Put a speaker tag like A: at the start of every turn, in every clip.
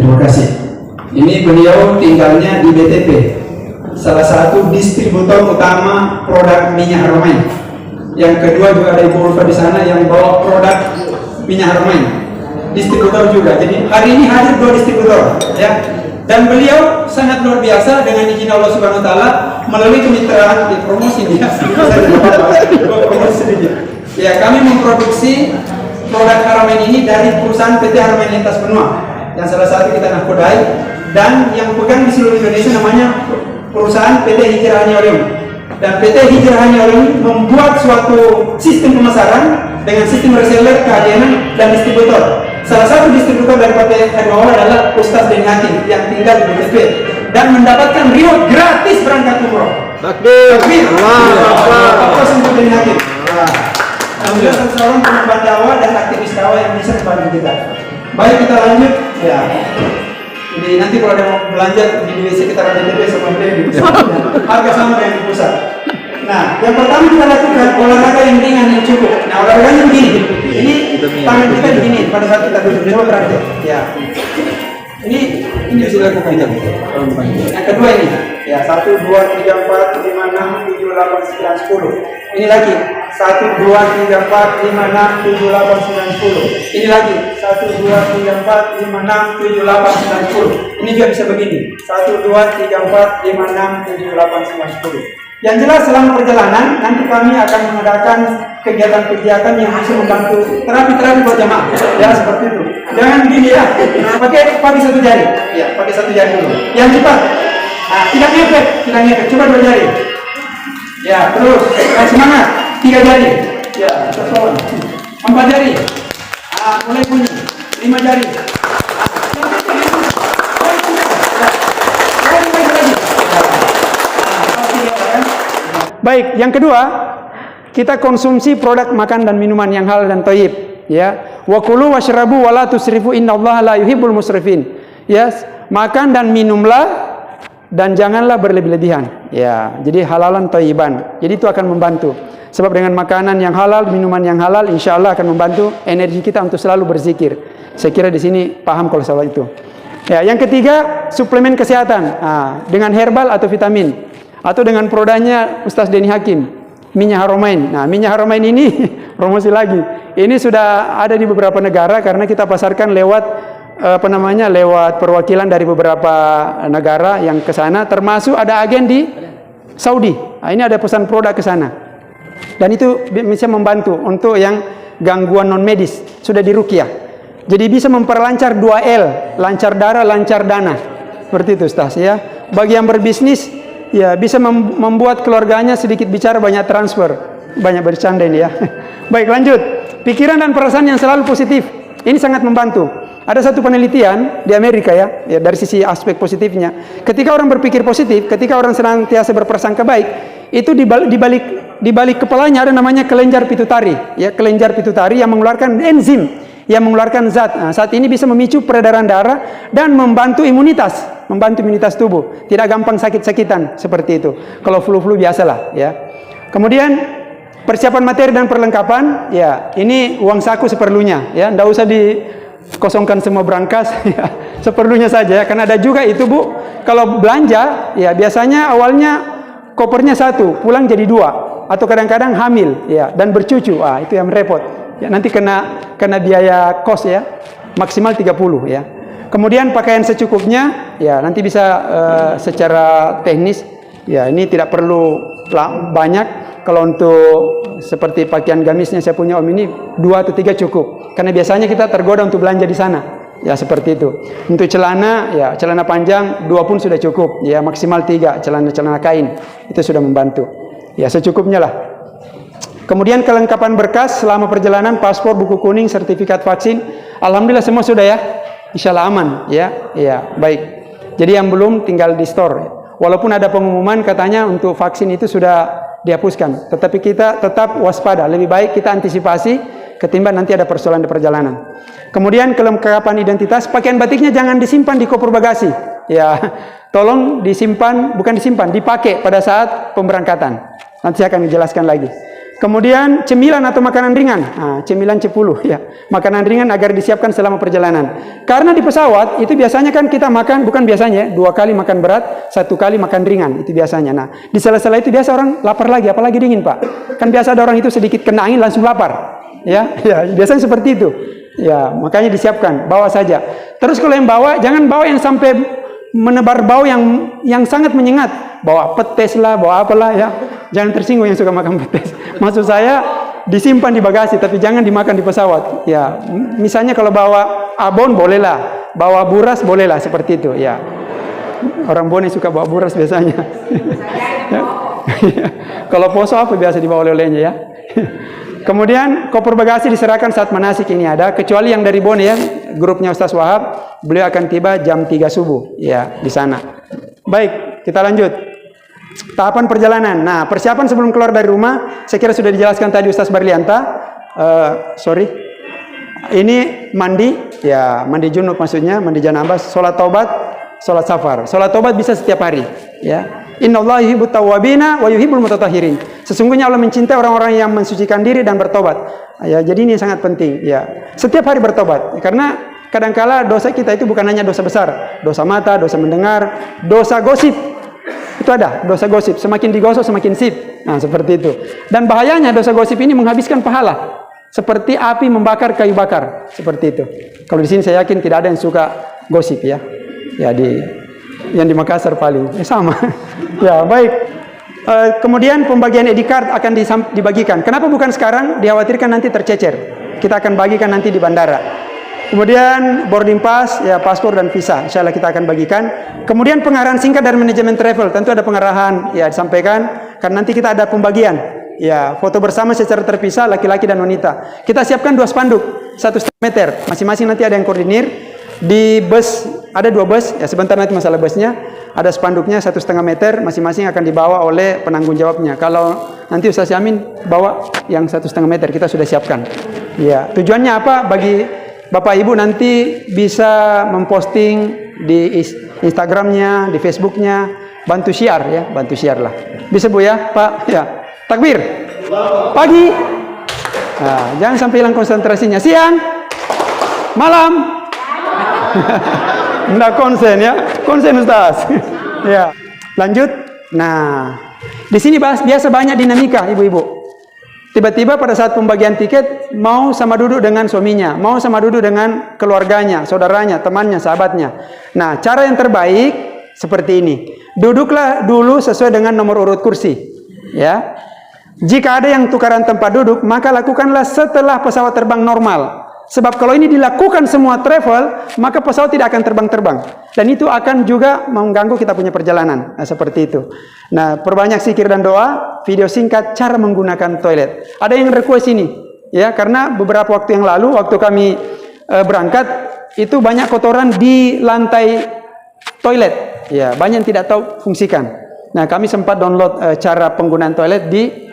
A: Terima kasih. Ini beliau tinggalnya di BTP, salah satu distributor utama produk minyak Haramain. Yang kedua juga ada Ibu Ulfa di sana yang bawa produk minyak Haramain, distributor juga. Jadi hari ini hadir 2 distributor, ya. Dan beliau sangat luar biasa dengan izin Allah Subhanahu Wa Taala melalui kemitraan di promosi dia. Promosi sedikit. Ya, kami memproduksi produk Haramain ini dari perusahaan PT Haramain Lintas Benua, yang salah satu kita nakodai, dan yang pegang di seluruh Indonesia namanya perusahaan PT Hijrah Haniolium. Dan PT Hijrah Haniolium membuat suatu sistem pemasaran dengan sistem reseller, keadilan, dan distributor. Salah satu distributor dari PT Haniolium adalah Ustaz Deni Hakim yang tinggal di BTP dan mendapatkan reward gratis berangkat umroh. Takbir. Apa untuk Deni Hakim? Alhamdulillah seorang pengemban dakwah dan aktivis dakwah yang bisa membantu kita. Baik, kita lanjut. Ya. Jadi nanti kalau ada mau belanja di sekitaran BTP sama beli harga sama dengan di pusat. Nah, yang pertama kita lakukan olahraga yang ringan yang cukup. Nah, olahraganya begini. Ini tangan kita begini pada saat kita duduk. Coba praktek. Ya. Ini bisa dilakukan. Yang kedua ini. Ya, 1, 2, 3, 4, 5, 6, 7, 8, 9, 10. Ini lagi. 1, 2, 3, 4, 5, 6, 7, 8, 9, 10. Ini lagi. 1, 2, 3, 4, 5, 6, 7, 8, 9, 10. Ini juga bisa begini. 1, 2, 3, 4, 5, 6, 7, 8, 9, 10. Yang jelas selama perjalanan nanti kami akan mengadakan kegiatan-kegiatan yang bisa membantu terapi-terapi buat jamaah. Ya, seperti itu. Jangan gini ya. Pakai satu jari. Ya, pakai satu jari dulu. Yang cepat. Nah, tidak ngepet. Coba 2 jari. Ya, terus. Semangat. 3 jari. Ya, terus 4 jari. Mulai bunyi. 5 jari. Baik, yang kedua, kita konsumsi produk makan dan minuman yang halal dan thayyib, ya. Wa kulu washrabu wa la tusrifu innallaha la yuhibbul musrifin. Ya, makan dan minumlah dan janganlah berlebih-lebihan. Ya, jadi halalan thayyiban. Jadi itu akan membantu. Sebab dengan makanan yang halal, minuman yang halal, insya Allah akan membantu energi kita untuk selalu berzikir. Saya kira di sini paham kalau soal itu. Ya, yang ketiga, suplemen kesehatan. Dengan herbal atau vitamin. Atau dengan produknya Ustaz Deni Hakim, minyak Haramain. Nah, minyak Haramain ini promosi lagi. Ini sudah ada di beberapa negara karena kita pasarkan lewat lewat perwakilan dari beberapa negara yang ke sana, termasuk ada agen di Saudi. Nah, ini ada pesan produk ke sana. Dan itu bisa membantu untuk yang gangguan non medis, sudah diruqyah. Jadi bisa memperlancar 2L, lancar darah, lancar dana. Seperti itu Ustaz ya. Bagi yang berbisnis, ya bisa membuat keluarganya sedikit bicara, banyak transfer, banyak bercanda ini ya. Baik, lanjut. Pikiran dan perasaan yang selalu positif. Ini sangat membantu. Ada satu penelitian di Amerika ya dari sisi aspek positifnya. Ketika orang berpikir positif, ketika orang senantiasa berprasangka baik, itu di balik kepalanya ada namanya kelenjar pitutari, ya, kelenjar pitutari yang mengeluarkan enzim, yang mengeluarkan zat. Nah, saat ini bisa memicu peredaran darah dan membantu imunitas tubuh, tidak gampang sakit-sakitan seperti itu. Kalau flu-flu biasalah, ya. Kemudian persiapan materi dan perlengkapan, ya, ini uang saku seperlunya, ya, ndak usah dikosongkan semua brankas, ya, seperlunya saja, ya. Karena ada juga itu Bu, kalau belanja, ya, biasanya awalnya kopernya 1, pulang jadi 2, atau kadang-kadang hamil, ya, dan bercucu, itu yang repot. Ya, nanti kena biaya kos ya, maksimal 30 ya. Kemudian pakaian secukupnya, ya nanti bisa secara teknis, ya ini tidak perlu banyak. Kalau untuk seperti pakaian gamisnya saya punya Om ini 2 atau 3 cukup. Karena biasanya kita tergoda untuk belanja di sana. Ya seperti itu. Untuk celana, ya celana panjang 2 pun sudah cukup. Ya maksimal 3 celana kain. Itu sudah membantu. Ya secukupnya lah. Kemudian kelengkapan berkas selama perjalanan, paspor, buku kuning, sertifikat vaksin. Alhamdulillah semua sudah ya. Insyaallah aman ya. Ya, baik. Jadi yang belum tinggal di store. Walaupun ada pengumuman katanya untuk vaksin itu sudah dihapuskan, tetapi kita tetap waspada. Lebih baik kita antisipasi ketimbang nanti ada persoalan di perjalanan. Kemudian kelengkapan identitas, pakaian batiknya jangan disimpan di koper bagasi. Ya, tolong disimpan, bukan disimpan, dipakai pada saat pemberangkatan. Nanti saya akan menjelaskan lagi. Kemudian cemilan atau makanan ringan. Nah, cemilan 10 ya. Makanan ringan agar disiapkan selama perjalanan. Karena di pesawat itu biasanya kan kita makan, bukan biasanya 2 kali makan berat, 1 kali makan ringan, itu biasanya. Nah, di sela-sela itu biasa orang lapar lagi, apalagi dingin, Pak. Kan biasa ada orang itu sedikit kena angin langsung lapar. Ya, ya, biasanya seperti itu. Ya, makanya disiapkan, bawa saja. Terus kalau yang bawa, jangan bawa yang sampai menebar bau yang sangat menyengat. Bawa petis lah, bawa apalah ya. Jangan tersinggung yang suka makan petis. Maksud saya disimpan di bagasi, tapi jangan dimakan di pesawat. Ya, misalnya kalau bawa abon bolehlah, bawa buras bolehlah seperti itu. Ya, orang Bone suka bawa buras biasanya. Ya. Kalau poso apa biasa dibawa oleh-olehnya ya. Kemudian koper bagasi diserahkan saat manasik ini ada, kecuali yang dari Bone ya, grupnya Ustaz Wahab, beliau akan tiba jam 3 subuh ya di sana. Baik, kita lanjut. Tahapan perjalanan. Nah, persiapan sebelum keluar dari rumah, saya kira sudah dijelaskan tadi Ustaz Barlianta. Ini mandi, ya mandi junub maksudnya, mandi janabah, sholat taubat, sholat safar. Sholat taubat bisa setiap hari, ya. Innallaha yuhibbut tawwabina wa yuhibbul mutatahhirin. Sesungguhnya Allah mencintai orang-orang yang mensucikan diri dan bertobat. Ya, jadi ini sangat penting, ya. Setiap hari bertobat, karena kadangkala dosa kita itu bukan hanya dosa besar, dosa mata, dosa mendengar, dosa gosip. Itu ada, dosa gosip, semakin digosok semakin sip. Nah, seperti itu. Dan bahayanya dosa gosip ini menghabiskan pahala. Seperti api membakar kayu bakar, seperti itu. Kalau di sini saya yakin tidak ada yang suka gosip ya. Ya yang di Makassar paling sama. Ya, baik. Kemudian pembagian ID card akan dibagikan. Kenapa bukan sekarang? Dikhawatirkan nanti tercecer. Kita akan bagikan nanti di bandara. Kemudian boarding pass, ya paspor dan visa, insya Allah kita akan bagikan. Kemudian pengarahan singkat dari manajemen travel, tentu ada pengarahan, ya disampaikan. Karena nanti kita ada pembagian, ya foto bersama secara terpisah laki-laki dan wanita. Kita siapkan 2 spanduk, 1,5 meter, masing-masing nanti ada yang koordinir. Di bus ada 2 bus, ya sebentar nanti masalah busnya. Ada spanduknya 1,5 meter, masing-masing akan dibawa oleh penanggung jawabnya. Kalau nanti Ustaz Yamin bawa yang 1,5 meter, kita sudah siapkan. Ya, tujuannya apa? Bagi Bapak Ibu nanti bisa memposting di Instagramnya, di Facebooknya, bantu share ya, bantu share lah. Bisa Bu ya, Pak? Ya. Takbir. Pagi. Nah, jangan sampai hilang konsentrasinya. Siang. Malam. Nggak konsen ya, konsen Ustaz. Ya. Lanjut. Nah, di sini biasa banyak dinamika, ibu-ibu. Tiba-tiba pada saat pembagian tiket mau sama duduk dengan suaminya, mau sama duduk dengan keluarganya, saudaranya, temannya, sahabatnya. Nah, cara yang terbaik seperti ini. Duduklah dulu sesuai dengan nomor urut kursi, ya. Jika ada yang tukaran tempat duduk, maka lakukanlah setelah pesawat terbang normal. Sebab kalau ini dilakukan semua travel, maka pesawat tidak akan terbang-terbang. Dan itu akan juga mengganggu kita punya perjalanan. Nah, seperti itu. Nah, perbanyak zikir dan doa, video singkat cara menggunakan toilet. Ada yang request ini, ya, karena beberapa waktu yang lalu, waktu kami berangkat, itu banyak kotoran di lantai toilet. Ya, banyak yang tidak tahu fungsikan. Nah, kami sempat download cara penggunaan toilet di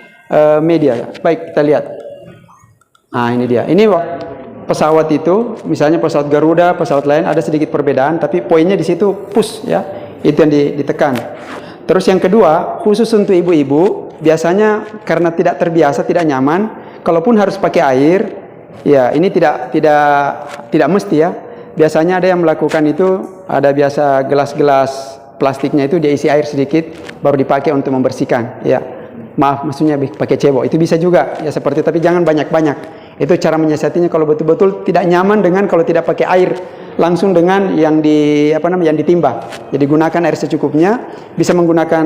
A: media. Baik, kita lihat. Nah, ini dia. Ini pesawat itu, misalnya pesawat Garuda, pesawat lain ada sedikit perbedaan, tapi poinnya di situ push ya, itu yang ditekan. Terus yang kedua, khusus untuk ibu-ibu, biasanya karena tidak terbiasa, tidak nyaman, kalaupun harus pakai air, ya ini tidak mesti ya. Biasanya ada yang melakukan itu, ada biasa gelas-gelas plastiknya itu dia isi air sedikit, baru dipakai untuk membersihkan. Ya, maaf, maksudnya pakai cebok, itu bisa juga ya seperti, tapi jangan banyak-banyak. Itu cara menyiasatinya kalau betul-betul tidak nyaman dengan kalau tidak pakai air langsung dengan yang yang ditimba. Jadi gunakan air secukupnya, bisa menggunakan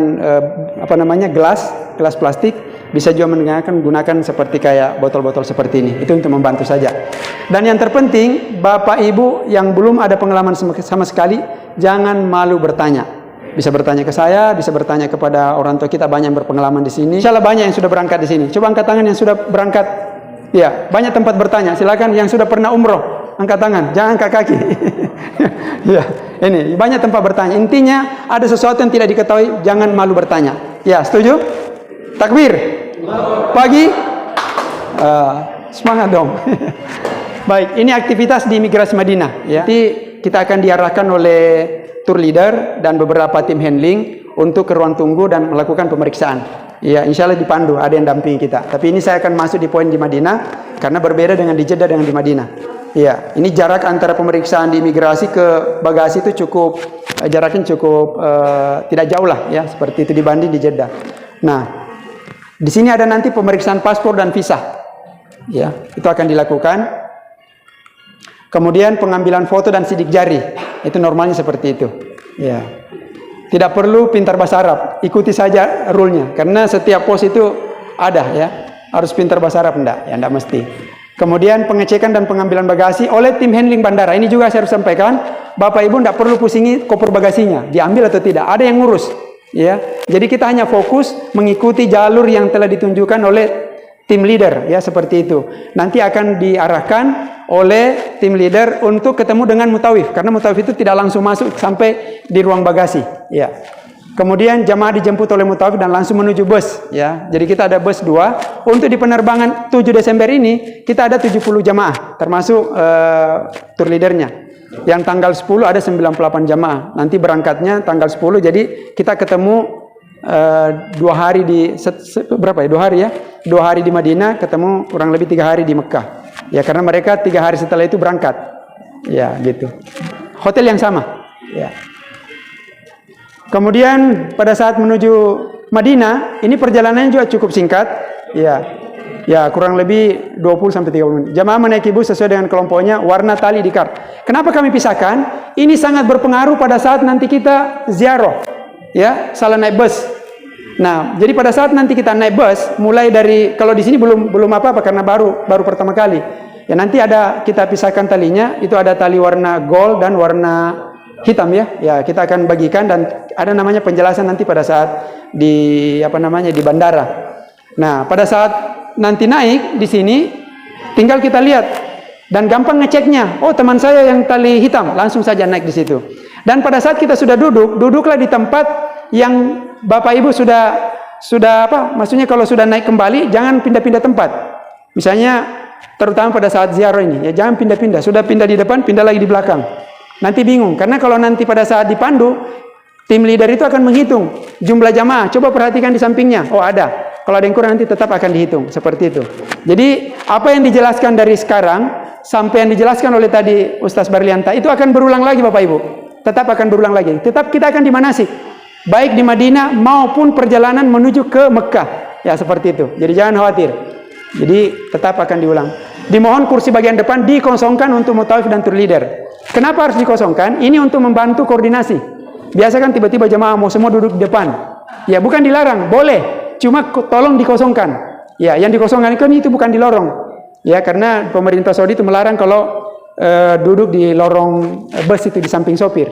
A: gelas plastik, bisa juga gunakan seperti kayak botol-botol seperti ini. Itu untuk membantu saja. Dan yang terpenting, Bapak Ibu yang belum ada pengalaman sama sekali, jangan malu bertanya. Bisa bertanya ke saya, bisa bertanya kepada orang tua kita, banyak yang berpengalaman di sini. Insyaallah banyak yang sudah berangkat di sini. Coba angkat tangan yang sudah berangkat. Ya, banyak tempat bertanya. Silakan yang sudah pernah umroh, angkat tangan, jangan angkat kaki. Ya, ini banyak tempat bertanya. Intinya ada sesuatu yang tidak diketahui, jangan malu bertanya. Ya, setuju? Takbir. Pagi. Semangat dong. Baik, ini aktivitas di Imigrasi Madinah. Ya. Nanti kita akan diarahkan oleh tour leader dan beberapa tim handling untuk ke ruang tunggu dan melakukan pemeriksaan. Ya, insya Allah dipandu, ada yang dampingi kita. Tapi ini saya akan masuk di poin di Madinah karena berbeda dengan di Jeddah dengan di Madinah. Ya, ini jarak antara pemeriksaan di imigrasi ke bagasi itu cukup jaraknya cukup tidak jauh lah ya, seperti itu dibanding di Jeddah. Nah, di sini ada nanti pemeriksaan paspor dan visa. Ya, itu akan dilakukan. Kemudian pengambilan foto dan sidik jari. Itu normalnya seperti itu. Ya. Tidak perlu pintar bahasa Arab, ikuti saja rule-nya. Karena setiap pos itu ada ya, harus pintar bahasa Arab enggak? Ya enggak mesti. Kemudian pengecekan dan pengambilan bagasi oleh tim handling bandara. Ini juga saya harus sampaikan, Bapak Ibu enggak perlu pusingi koper bagasinya, diambil atau tidak, ada yang ngurus. Ya, jadi kita hanya fokus mengikuti jalur yang telah ditunjukkan oleh tim leader ya, seperti itu. Nanti akan diarahkan oleh tim leader untuk ketemu dengan mutawif, karena mutawif itu tidak langsung masuk sampai di ruang bagasi ya. Kemudian jamaah dijemput oleh mutawif dan langsung menuju bus ya. Jadi kita ada bus 2 untuk di penerbangan 7 Desember ini kita ada 70 jamaah termasuk tour leadernya. Yang tanggal 10 ada 98 jamaah. Nanti berangkatnya tanggal 10, jadi kita ketemu 2 hari di berapa ya? 2 hari ya. 2 hari di Madinah, ketemu kurang lebih 3 hari di Mekah. Ya, karena mereka 3 hari setelah itu berangkat. Ya, gitu. Hotel yang sama. Ya. Kemudian pada saat menuju Madinah, ini perjalanannya juga cukup singkat. Ya. Ya, kurang lebih 20 sampai 30 menit. Jamaah menaiki bus sesuai dengan kelompoknya, warna tali di kart. Kenapa kami pisahkan? Ini sangat berpengaruh pada saat nanti kita ziarah. Ya, salah naik bus. Nah, jadi pada saat nanti kita naik bus, mulai dari, kalau di sini belum apa-apa karena baru pertama kali. Ya, nanti ada kita pisahkan talinya, itu ada tali warna gold dan warna hitam ya. Ya, kita akan bagikan dan ada namanya penjelasan nanti pada saat di di bandara. Nah, pada saat nanti naik di sini tinggal kita lihat dan gampang ngeceknya. Oh, teman saya yang tali hitam, langsung saja naik di situ. Dan pada saat kita sudah duduklah di tempat yang Bapak Ibu sudah maksudnya kalau sudah naik kembali jangan pindah-pindah tempat. Misalnya terutama pada saat ziarah ini, ya jangan pindah-pindah. Sudah pindah di depan, pindah lagi di belakang. Nanti bingung karena kalau nanti pada saat dipandu, tim leader itu akan menghitung jumlah jamaah. Coba perhatikan di sampingnya. Oh, ada. Kalau ada yang kurang nanti tetap akan dihitung, seperti itu. Jadi, apa yang dijelaskan dari sekarang sampai yang dijelaskan oleh tadi Ustaz Barlianta itu akan berulang lagi Bapak Ibu. Tetap akan berulang lagi. Tetap kita akan di manasik. Baik di Madinah maupun perjalanan menuju ke Mekah. Ya, seperti itu. Jadi jangan khawatir. Jadi tetap akan diulang. Dimohon kursi bagian depan dikosongkan untuk mutawif dan tour leader. Kenapa harus dikosongkan? Ini untuk membantu koordinasi. Biasa kan tiba-tiba jemaah mau semua duduk di depan. Ya, bukan dilarang, boleh. Cuma tolong dikosongkan. Ya, yang dikosongkan itu bukan di lorong. Ya, karena pemerintah Saudi itu melarang kalau duduk di lorong bus itu di samping sopir.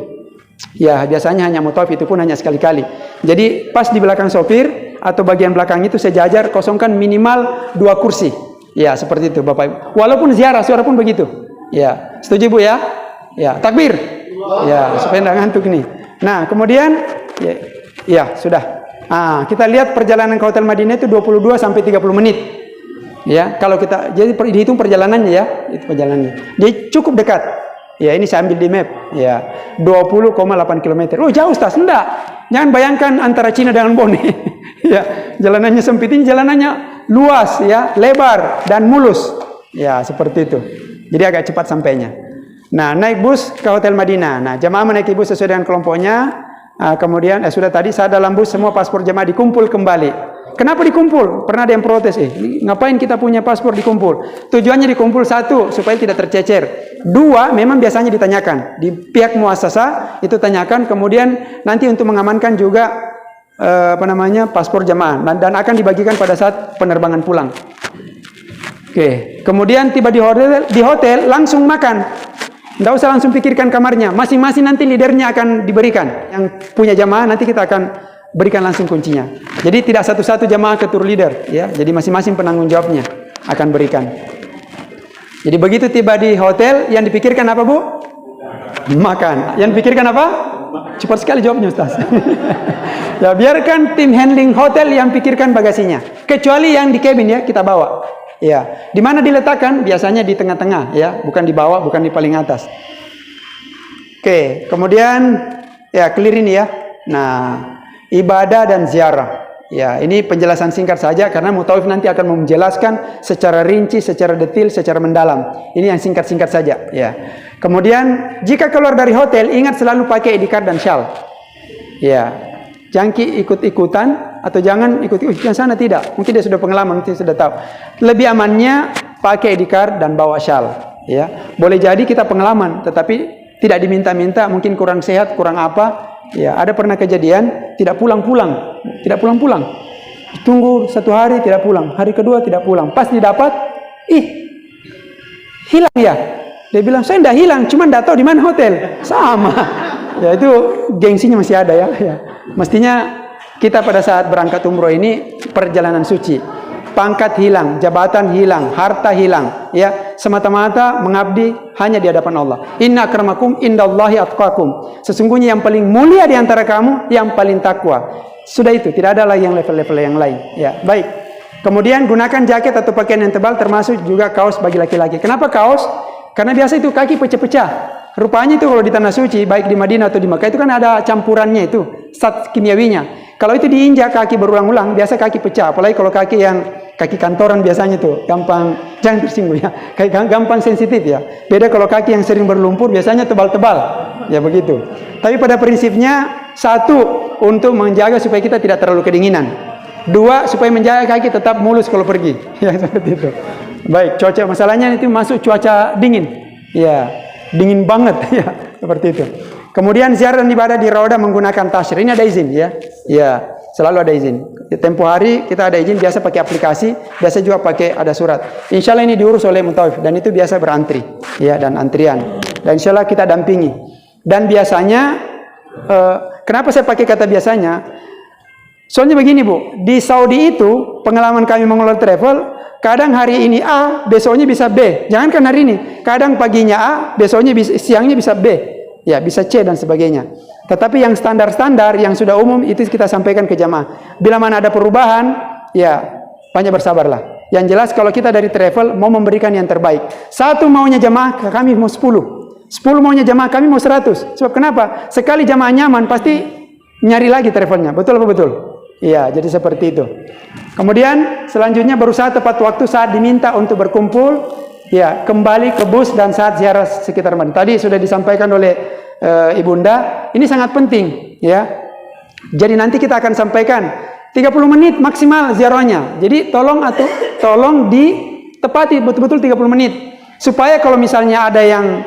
A: Ya, biasanya hanya mutawif, itu pun hanya sekali-kali. Jadi pas di belakang sopir atau bagian belakang itu sejajar, kosongkan minimal 2 kursi. Ya, seperti itu Bapak Ibu. Walaupun ziarah, suara pun begitu. Ya, setuju Bu ya? Ya, takbir. Ya, supaya tidak ngantuk nih. Nah, kemudian ya sudah. Ah, kita lihat perjalanan ke Hotel Madinah itu 22 sampai 30 menit. Ya, kalau kita jadi dihitung perjalanannya ya, itu perjalanannya. Dia cukup dekat. Ya, ini saya ambil di map. Ya, 20,8 km. Oh, jauh Ustaz. Enggak. Jangan bayangkan antara Cina dengan Bone. Ya, jalanannya sempit, ini jalanannya luas ya, lebar dan mulus. Ya, seperti itu. Jadi agak cepat sampainya. Nah, naik bus ke Hotel Madinah. Nah, jemaah menaiki bus sesuai dengan kelompoknya. Kemudian sudah tadi saat dalam bus semua paspor jemaah dikumpul kembali. Kenapa dikumpul? Pernah ada yang protes, ngapain kita punya paspor dikumpul? Tujuannya dikumpul 1 supaya tidak tercecer. 2 memang biasanya ditanyakan di pihak muasasah itu tanyakan, kemudian nanti untuk mengamankan juga paspor jemaah dan akan dibagikan pada saat penerbangan pulang. Oke, kemudian tiba di hotel langsung makan. Tidak usah langsung pikirkan kamarnya. Masing-masing nanti leadernya akan diberikan. Yang punya jamaah nanti kita akan berikan langsung kuncinya. Jadi tidak satu-satu jamaah ke tour leader, ya. Jadi masing-masing penanggung jawabnya akan berikan. Jadi begitu tiba di hotel, yang dipikirkan apa Bu? Makan. Yang dipikirkan apa? Cepat sekali jawabnya Ustaz. Ya, biarkan tim handling hotel yang pikirkan bagasinya. Kecuali yang di cabin ya kita bawa. Ya, di mana diletakkan? Biasanya di tengah-tengah ya, bukan di bawah, bukan di paling atas. Oke, kemudian ya clear ini ya. Nah, ibadah dan ziarah. Ya, ini penjelasan singkat saja karena Mutawif nanti akan menjelaskan secara rinci, secara detail, secara mendalam. Ini yang singkat-singkat saja. Ya. Kemudian jika keluar dari hotel, ingat selalu pakai ID card dan shawl. Ya, jangan ikut-ikutan atau jangan ikut-ikutan sana, tidak. Mungkin dia sudah pengalaman, mungkin sudah tahu. Lebih amannya pakai ID card dan bawa shawl. Ya, boleh jadi kita pengalaman, tetapi tidak diminta-minta, mungkin kurang sehat, kurang apa. Ya, ada pernah kejadian tidak pulang-pulang. Tunggu 1 hari tidak pulang, hari kedua tidak pulang. Pas didapat, hilang ya. Dia bilang saya tidak hilang, cuma tidak tahu di mana hotel. Sama. Ya itu gengsinya masih ada ya. Ya. Mestinya kita pada saat berangkat umroh ini perjalanan suci. Pangkat hilang, jabatan hilang, harta hilang, ya, semata-mata mengabdi hanya di hadapan Allah. Inna akramakum indallahi atqakum. Sesungguhnya yang paling mulia di antara kamu yang paling takwa. Sudah itu, tidak ada lagi yang level-level yang lain. Ya, baik. Kemudian gunakan jaket atau pakaian yang tebal, termasuk juga kaos bagi laki-laki. Kenapa kaos? Karena biasa itu kaki pecah-pecah. Rupanya itu kalau di tanah suci, baik di Madinah atau di Makkah itu kan ada campurannya itu, zat kimiawinya. Kalau itu diinjak kaki berulang-ulang, biasa kaki pecah. Apalagi kalau kaki yang kaki kantoran biasanya tuh gampang, jangan tersinggung ya, kayak gampang sensitif ya. Beda kalau kaki yang sering berlumpur biasanya tebal-tebal, ya begitu. Tapi pada prinsipnya, 1 untuk menjaga supaya kita tidak terlalu kedinginan, 2 supaya menjaga kaki tetap mulus kalau pergi, ya seperti itu. Baik, cuaca masalahnya itu masuk cuaca dingin, ya dingin banget, ya seperti itu. Kemudian ziarah dan ibadah di Raudah menggunakan tasyir, ini ada izin ya, ya. Selalu ada izin. Tempo hari kita ada izin, biasa pakai aplikasi, biasa juga pakai ada surat. Insya Allah ini diurus oleh Mutawif dan itu biasa berantri, ya, dan antrian. Dan insya Allah kita dampingi. Dan biasanya, kenapa saya pakai kata biasanya? Soalnya begini Bu, di Saudi itu pengalaman kami mengelola travel, kadang hari ini A, besoknya bisa B. Jangankan hari ini, kadang paginya A, besoknya siangnya bisa B. Ya, bisa C dan sebagainya. Tetapi yang standar-standar, yang sudah umum, itu kita sampaikan ke jamaah. Bila mana ada perubahan, ya banyak bersabarlah. Yang jelas kalau kita dari travel mau memberikan yang terbaik. 1 maunya jamaah, kami mau 10. 10 maunya jamaah, kami mau 100. Sebab kenapa? Sekali jamaah nyaman, pasti nyari lagi travelnya. Betul apa betul? Iya, jadi seperti itu. Kemudian selanjutnya berusaha tepat waktu saat diminta untuk berkumpul. Ya, kembali ke bus dan saat ziarah sekitar Madinah. Tadi sudah disampaikan oleh Ibunda, ini sangat penting, ya. Jadi nanti kita akan sampaikan 30 menit maksimal ziarahnya. Jadi tolong ditepati betul-betul 30 menit. Supaya kalau misalnya ada yang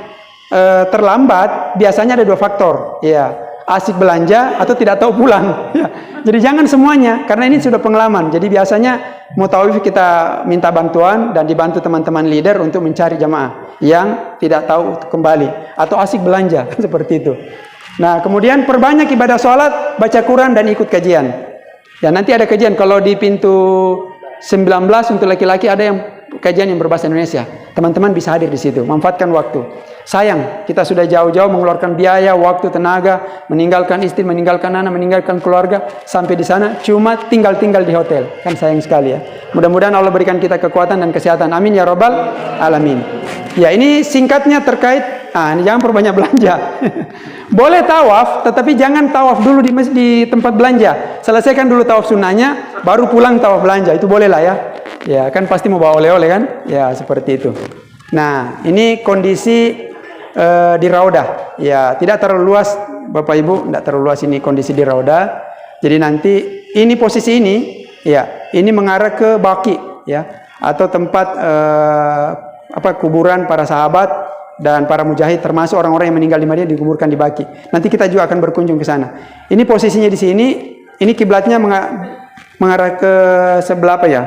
A: terlambat, biasanya ada 2 faktor, ya. Asik belanja atau tidak tahu pulang, ya. Jadi jangan semuanya, karena ini sudah pengalaman. Jadi biasanya Mutawif kita minta bantuan dan dibantu teman-teman leader untuk mencari jamaah yang tidak tahu kembali atau asik belanja seperti itu. Nah, kemudian perbanyak ibadah sholat, baca Quran dan ikut kajian. Ya, nanti ada kajian kalau di pintu 19 untuk laki-laki ada yang kajian yang berbahasa Indonesia. Teman-teman bisa hadir di situ, manfaatkan waktu. Sayang, kita sudah jauh-jauh mengeluarkan biaya, waktu, tenaga, meninggalkan istri, meninggalkan anak, meninggalkan keluarga, sampai di sana cuma tinggal di hotel. Kan sayang sekali ya. Mudah-mudahan Allah berikan kita kekuatan dan kesehatan. Amin ya rabbal alamin. Ya, ini singkatnya terkait, ini jangan perbanyak belanja. Boleh tawaf, tetapi jangan tawaf dulu di tempat belanja. Selesaikan dulu tawaf sunnahnya, baru pulang tawaf belanja. Itu boleh lah ya. Ya, kan pasti mau bawa oleh-oleh kan? Ya, seperti itu. Nah, ini kondisi di Raudah. Ya, tidak terlalu luas Bapak Ibu, tidak terlalu luas ini kondisi di Raudah. Jadi nanti ini posisi ini, ya, ini mengarah ke Baqi, ya, atau tempat kuburan para sahabat dan para mujahid, termasuk orang-orang yang meninggal di Madinah dikuburkan di Baqi. Nanti kita juga akan berkunjung ke sana. Ini posisinya di sini, ini kiblatnya mengarah ke sebelah apa ya?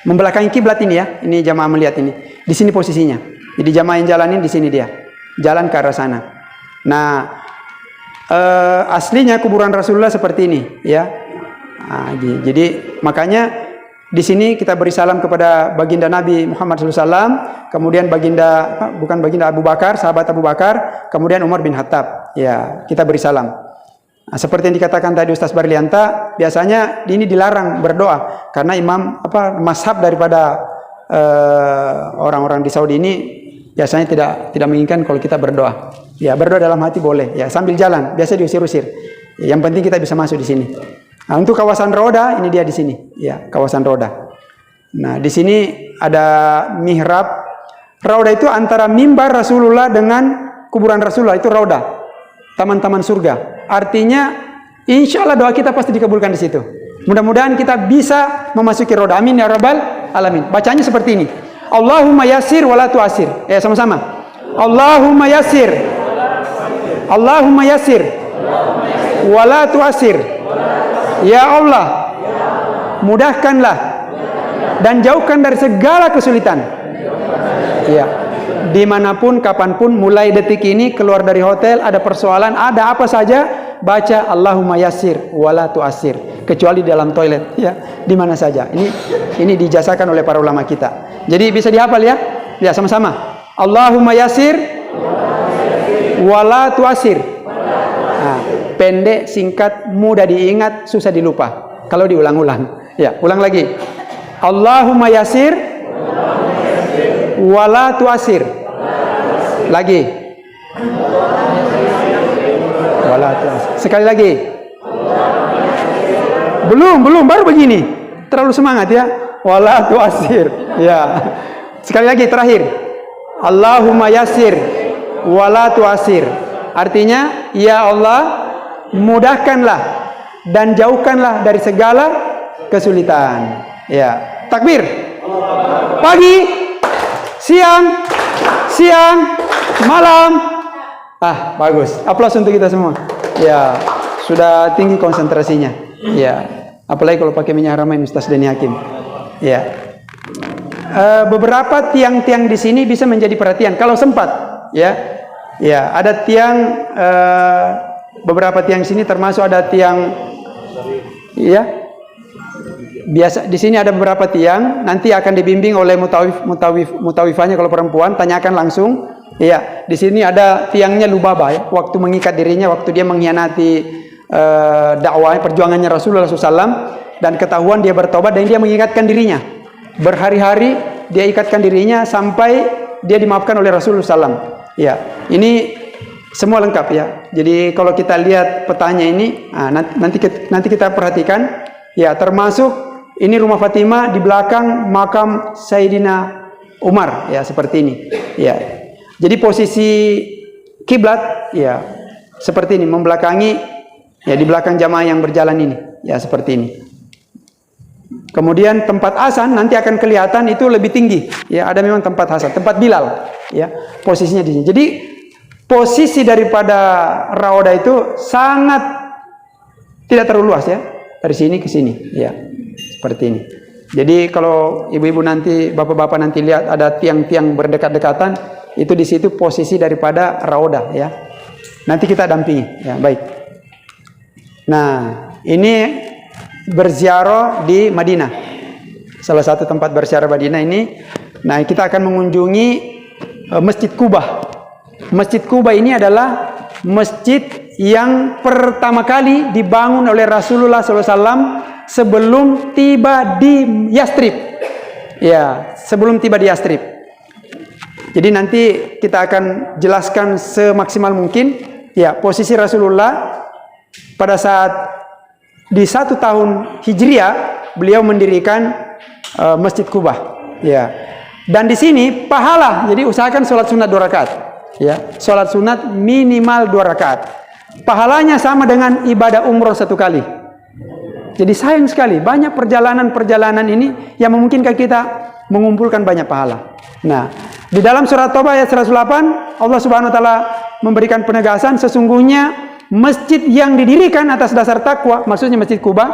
A: Membelakangi kiblat ini ya. Ini jamaah melihat ini. Di sini posisinya. Jadi jamaah yang jalanin di sini dia. Jalan ke arah sana. Nah, aslinya kuburan Rasulullah seperti ini, ya. Nah, jadi makanya di sini kita beri salam kepada baginda Nabi Muhammad SAW, kemudian bukan baginda Abu Bakar, sahabat Abu Bakar, kemudian Umar bin Khattab. Ya, kita beri salam. Nah, seperti yang dikatakan tadi Ustaz Barlianta, biasanya ini dilarang berdoa karena mazhab daripada orang-orang di Saudi ini biasanya tidak menginginkan kalau kita berdoa. Ya, berdoa dalam hati boleh, ya, sambil jalan, biasa diusir-usir. Yang penting kita bisa masuk di sini. Nah, untuk kawasan Roda ini dia di sini, ya kawasan Roda. Nah di sini ada mihrab. Roda itu antara mimbar Rasulullah dengan kuburan Rasulullah, itu Roda, taman-taman surga. Artinya insya Allah doa kita pasti dikabulkan di situ. Mudah-mudahan kita bisa memasuki Roda. Amin ya rabbal alamin. Bacanya seperti ini. Allahumma yassir wala tu'assir. Sama-sama. Allahumma yassir. Allahumma yassir wala tu'assir. Ya Allah, mudahkanlah dan jauhkan dari segala kesulitan. Ya, dimanapun, kapanpun, mulai detik ini keluar dari hotel ada persoalan, ada apa saja, baca Allahumma yassir wala tu'assir. Kecuali dalam toilet, ya, di mana saja. Ini dijazakan oleh para ulama kita. Jadi bisa dihafal ya. Ya sama-sama. Allahumma yassir wala tu'assir. Nah, pendek, singkat, mudah diingat, susah dilupa kalau diulang-ulang. Ya, ulang lagi. Allahumma yassir wala tu'assir. Lagi. Wala tu'assir. Sekali lagi. Belum, baru begini. Terlalu semangat ya. Wala tu'assir. Ya. Sekali lagi terakhir. Allahumma yassir wala tu'assir. Artinya, ya Allah, mudahkanlah dan jauhkanlah dari segala kesulitan. Ya. Takbir. Pagi, siang, malam. Bagus. Aplaus untuk kita semua. Ya, sudah tinggi konsentrasinya. Ya. Apalagi kalau pakai minyak Haramain Ustaz Deni Hakim. Ya. Beberapa tiang-tiang di sini bisa menjadi perhatian kalau sempat, ya. Ya, ada tiang, beberapa tiang sini termasuk ada tiang, ya. Biasa di sini ada beberapa tiang, nanti akan dibimbing oleh mutawifahnya kalau perempuan, tanyakan langsung. Ya, di sini ada tiangnya Lubaba, ya. Waktu mengikat dirinya, waktu dia mengkhianati dakwah perjuangannya Rasulullah SAW dan ketahuan dia bertobat dan dia mengingatkan dirinya. Berhari-hari dia ikatkan dirinya sampai dia dimaafkan oleh Rasulullah SAW. Ya, ini semua lengkap ya. Jadi kalau kita lihat petanya ini, nanti kita perhatikan. Ya, termasuk ini rumah Fatimah, di belakang makam Sayyidina Umar. Ya, seperti ini. Ya, jadi posisi kiblat, ya seperti ini, membelakangi, ya di belakang jamaah yang berjalan ini. Ya, seperti ini. Kemudian tempat azan nanti akan kelihatan itu lebih tinggi. Ya, ada memang tempat azan, tempat Bilal. Ya, posisinya di sini. Jadi posisi daripada Rauda itu sangat tidak terlalu luas ya. Dari sini ke sini, ya. Seperti ini. Jadi kalau ibu-ibu nanti, bapak-bapak nanti lihat ada tiang-tiang berdekat-dekatan, itu di situ posisi daripada Rauda ya. Nanti kita dampingi, ya, baik. Nah, ini berziarah di Madinah. Salah satu tempat berziarah Madinah ini. Nah, kita akan mengunjungi Masjid Kubah. Masjid Kubah ini adalah masjid yang pertama kali dibangun oleh Rasulullah SAW sebelum tiba di Yastrib. Ya, sebelum tiba di Yastrib. Jadi nanti kita akan jelaskan semaksimal mungkin. Ya, posisi Rasulullah pada saat di 1 tahun Hijriah beliau mendirikan Masjid Kubah. Ya. Dan di sini pahala. Jadi usahakan sholat sunat 2 rakaat. Ya, sholat sunat minimal 2 rakaat. Pahalanya sama dengan ibadah umroh 1 kali. Jadi sayang sekali banyak perjalanan-perjalanan ini yang memungkinkan kita mengumpulkan banyak pahala. Nah, di dalam surat Taubah ayat 108 Allah Subhanahu wa taala memberikan penegasan sesungguhnya masjid yang didirikan atas dasar takwa, maksudnya Masjid Kubah,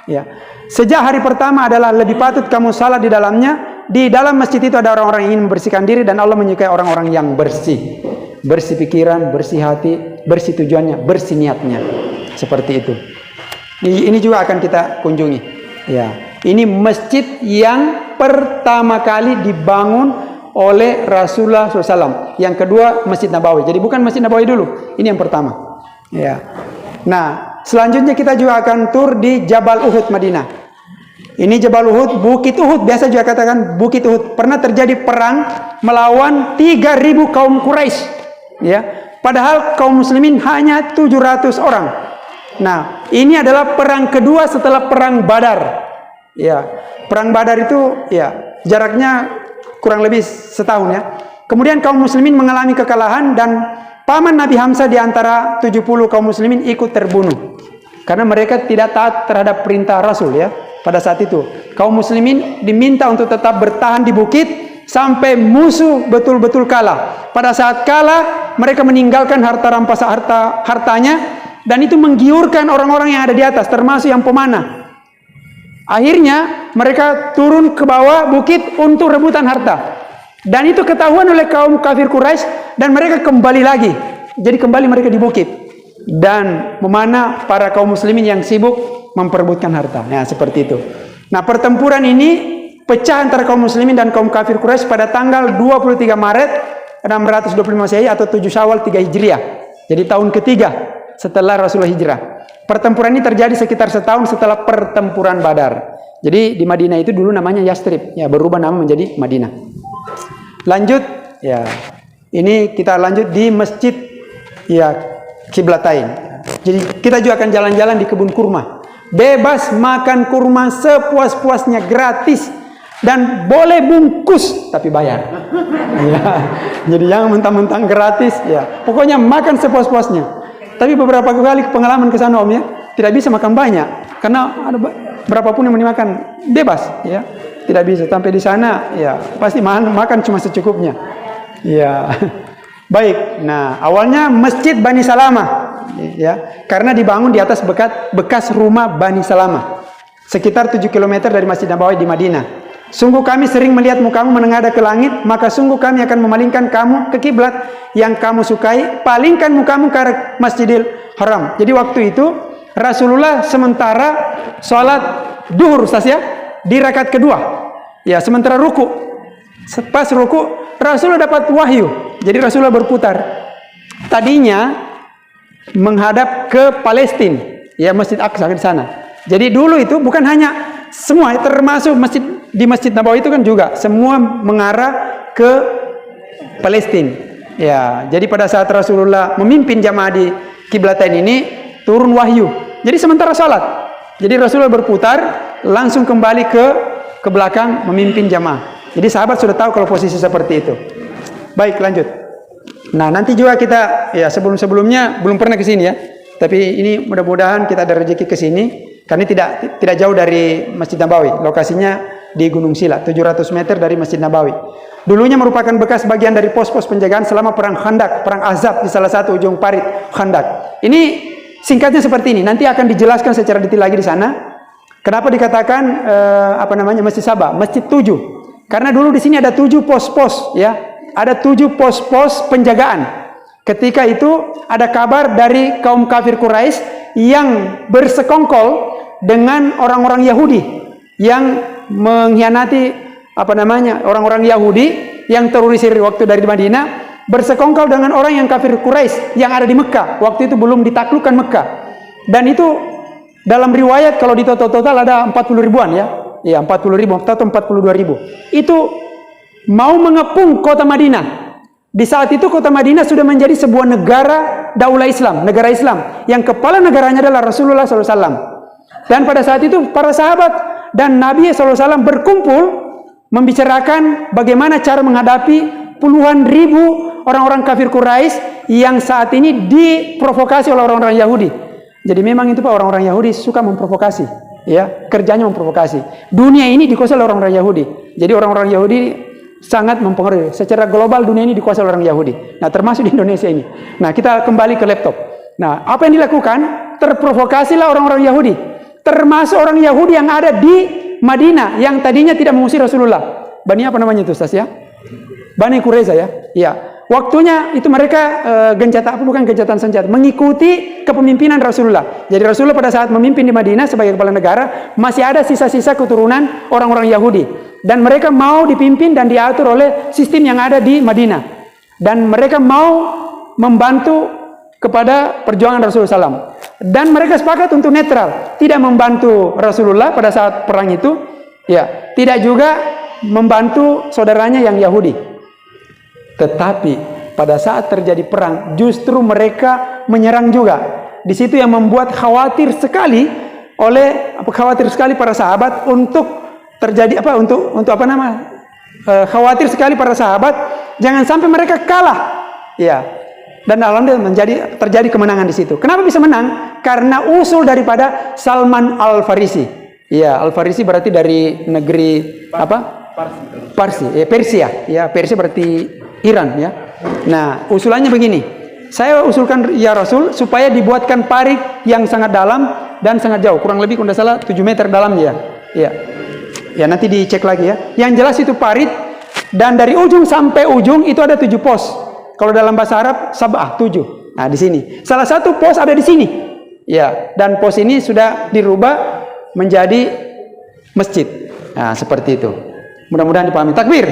A: ya. Sejak hari pertama adalah lebih patut kamu salat di dalamnya. Di dalam masjid itu ada orang-orang yang ingin membersihkan diri dan Allah menyukai orang-orang yang bersih. Bersih pikiran, bersih hati, bersih tujuannya, bersih niatnya. Seperti itu. Ini juga akan kita kunjungi. Ya. Ini masjid yang pertama kali dibangun oleh Rasulullah SAW. Yang kedua Masjid Nabawi. Jadi bukan Masjid Nabawi dulu. Ini yang pertama. Ya. Nah, selanjutnya kita juga akan tur di Jabal Uhud Madinah. Ini Jabal Uhud, Bukit Uhud, biasa juga katakan Bukit Uhud. Pernah terjadi perang melawan 3.000 kaum Quraisy. Ya. Padahal kaum muslimin hanya 700 orang. Nah, ini adalah perang kedua setelah perang Badar. Ya, perang Badar itu ya jaraknya kurang lebih setahun ya. Kemudian kaum muslimin mengalami kekalahan dan paman Nabi Hamzah di antara 70 kaum muslimin ikut terbunuh. Karena mereka tidak taat terhadap perintah Rasul ya. Pada saat itu, kaum muslimin diminta untuk tetap bertahan di bukit sampai musuh betul-betul kalah. Pada saat kalah, mereka meninggalkan harta rampasan hartanya dan itu menggiurkan orang-orang yang ada di atas, termasuk yang pemanah. Akhirnya mereka turun ke bawah bukit untuk rebutan harta. Dan itu ketahuan oleh kaum kafir Quraisy dan mereka kembali lagi. Jadi kembali mereka di bukit dan memanah para kaum muslimin yang sibuk memperebutkan harta. Nah, seperti itu. Nah, pertempuran ini pecah antara kaum muslimin dan kaum kafir Quraisy pada tanggal 23 Maret 625 Masehi atau 7 Syawal 3 Hijriah. Jadi tahun ketiga setelah Rasulullah hijrah. Pertempuran ini terjadi sekitar setahun setelah pertempuran Badar. Jadi di Madinah itu dulu namanya Yastrib, ya berubah nama menjadi Madinah. Lanjut, ya. Ini kita lanjut di Masjid ya Qiblatain. Jadi kita juga akan jalan-jalan di kebun kurma. Bebas makan kurma sepuas-puasnya, gratis dan boleh bungkus tapi bayar. Ya. Jadi jangan mentang-mentang gratis ya. Pokoknya makan sepuas-puasnya. Tapi beberapa kali pengalaman ke sana Om ya, tidak bisa makan banyak karena ada berapapun yang dimakan bebas ya. Tidak bisa sampai di sana ya, pasti makan cuma secukupnya. Ya. Baik. Nah, awalnya Masjid Bani Salamah ya, karena dibangun di atas bekas rumah Bani Salamah. Sekitar 7 km dari Masjid Nabawi di Madinah. Sungguh kami sering melihat mukamu menengadah ke langit, maka sungguh kami akan memalingkan kamu ke kiblat yang kamu sukai. Palingkan mukamu ke arah Masjidil Haram. Jadi waktu itu Rasulullah sementara sholat duhur ya, di rakaat kedua. Ya, sementara ruku. Pas ruku, Rasulullah dapat wahyu. Jadi Rasulullah berputar. Tadinya menghadap ke Palestina, ya Masjid Aqsa di sana. Jadi dulu itu bukan hanya semua, termasuk Masjid Nabawi itu kan juga semua mengarah ke Palestina. Ya, jadi pada saat Rasulullah memimpin jamaah di Qiblatain ini turun wahyu. Jadi sementara salat, jadi Rasulullah berputar langsung kembali ke belakang memimpin jamaah. Jadi sahabat sudah tahu kalau posisi seperti itu. Baik, lanjut. Nah, nanti juga kita ya sebelum-sebelumnya belum pernah ke sini ya. Tapi ini mudah-mudahan kita ada rezeki ke sini karena tidak jauh dari Masjid Nabawi. Lokasinya di Gunung Sila, 700 meter dari Masjid Nabawi. Dulunya merupakan bekas bagian dari pos-pos penjagaan selama perang Khandak, perang Ahzab di salah satu ujung parit Khandak. Ini singkatnya seperti ini. Nanti akan dijelaskan secara detail lagi di sana. Kenapa dikatakan Masjid Sabah, Masjid 7? Karena dulu di sini ada 7 pos-pos ya. Ada 7 pos-pos penjagaan. Ketika itu ada kabar dari kaum kafir Quraisy yang bersekongkol dengan orang-orang Yahudi yang mengkhianati orang-orang Yahudi yang terorisir waktu dari Madinah, bersekongkol dengan orang yang kafir Quraisy yang ada di Mekah. Waktu itu belum ditaklukkan Mekah. Dan itu dalam riwayat kalau di total ada 40 ribuan ya. Ya 40 ribu atau 42 ribu. Itu mau mengepung kota Madinah. Di saat itu kota Madinah sudah menjadi sebuah negara daulah Islam, negara Islam yang kepala negaranya adalah Rasulullah SAW. Dan pada saat itu para sahabat dan Nabi SAW berkumpul membicarakan bagaimana cara menghadapi puluhan ribu orang-orang kafir Quraisy yang saat ini diprovokasi oleh orang-orang Yahudi. Jadi memang itu Pak, orang-orang Yahudi suka memprovokasi, ya, kerjanya memprovokasi. Dunia ini dikuasai oleh orang-orang Yahudi. Jadi orang-orang Yahudi sangat mempengaruhi. Secara global dunia ini dikuasai oleh orang Yahudi. Nah, termasuk di Indonesia ini. Nah, kita kembali ke laptop. Nah, apa yang dilakukan? Terprovokasilah orang-orang Yahudi. Termasuk orang Yahudi yang ada di Madinah yang tadinya tidak mengusir Rasulullah. Bani apa namanya itu, Ustaz ya? Bani Quraiza ya. Iya. Waktunya itu mereka gencatan senjata, mengikuti kepemimpinan Rasulullah. Jadi Rasulullah pada saat memimpin di Madinah sebagai kepala negara masih ada sisa-sisa keturunan orang-orang Yahudi dan mereka mau dipimpin dan diatur oleh sistem yang ada di Madinah dan mereka mau membantu kepada perjuangan Rasulullah SAW dan mereka sepakat untuk netral, tidak membantu Rasulullah pada saat perang itu, ya, tidak juga membantu saudaranya yang Yahudi. Tetapi pada saat terjadi perang justru mereka menyerang juga Di situ yang membuat khawatir sekali para sahabat untuk terjadi khawatir sekali para sahabat jangan sampai mereka kalah. Ya. Dan alhamdulillah terjadi kemenangan di situ. Kenapa bisa menang? Karena usul daripada Salman Al-Farisi. Ya, Al-Farisi berarti dari negeri apa? Persia. Ya, Persia berarti Iran ya. Nah, usulannya begini. Saya usulkan ya Rasul supaya dibuatkan parit yang sangat dalam dan sangat jauh. Kurang lebih kalau tidak salah 7 meter dalamnya. Ya. Ya, nanti dicek lagi ya. Yang jelas itu parit dan dari ujung sampai ujung itu ada 7 pos. Kalau dalam bahasa Arab sab'ah 7. Nah, di sini. Salah satu pos ada di sini. Ya, dan pos ini sudah dirubah menjadi masjid. Nah, seperti itu. Mudah-mudahan dipahami. Takbir.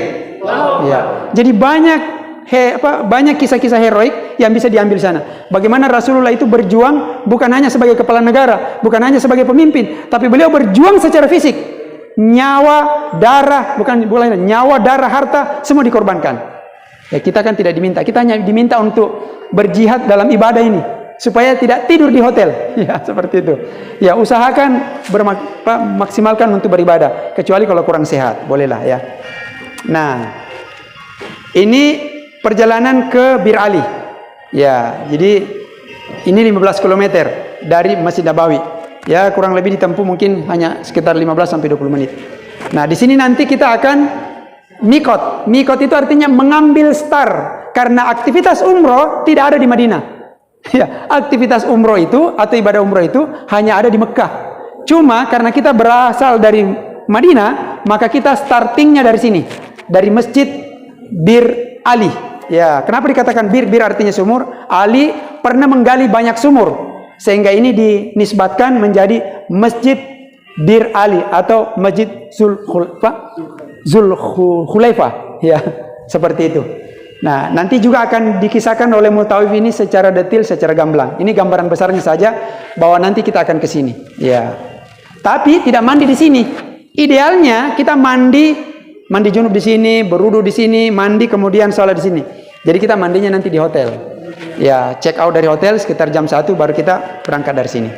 A: Ya. Jadi banyak kisah-kisah heroik yang bisa diambil sana. Bagaimana Rasulullah itu berjuang bukan hanya sebagai kepala negara, bukan hanya sebagai pemimpin, tapi beliau berjuang secara fisik. Nyawa, darah, nyawa, darah, harta semua dikorbankan. Ya, kita kan tidak diminta, kita hanya diminta untuk berjihad dalam ibadah ini supaya tidak tidur di hotel. Ya, seperti itu. Ya, usahakan maksimalkan untuk beribadah, kecuali kalau kurang sehat, bolehlah ya. Nah, ini perjalanan ke Bir Ali. Ya, jadi ini 15 km dari Masjid Nabawi. Ya, kurang lebih ditempuh mungkin hanya sekitar 15 sampai 20 menit. Nah, di sini nanti kita akan mikot. Mikot itu artinya mengambil start, karena aktivitas umroh tidak ada di Madinah. Ya, aktivitas umroh itu atau ibadah umroh itu hanya ada di Mekah. Cuma karena kita berasal dari Madinah, maka kita startingnya dari sini, dari Masjid Bir Ali. Ya, kenapa dikatakan bir? Bir artinya sumur. Ali pernah menggali banyak sumur, sehingga ini dinisbatkan menjadi Masjid Bir Ali atau Masjid Zulhulaifah. Ya, seperti itu. Nah, nanti juga akan dikisahkan oleh Multawif ini secara detail, secara gamblang. Ini gambaran besarnya saja, bahwa nanti kita akan ke sini. Ya. Tapi tidak mandi di sini. Idealnya kita mandi junub di sini, berwudu di sini, mandi kemudian sholat di sini. Jadi kita mandinya nanti di hotel. Ya, check out dari hotel sekitar jam 1 baru kita berangkat dari sini.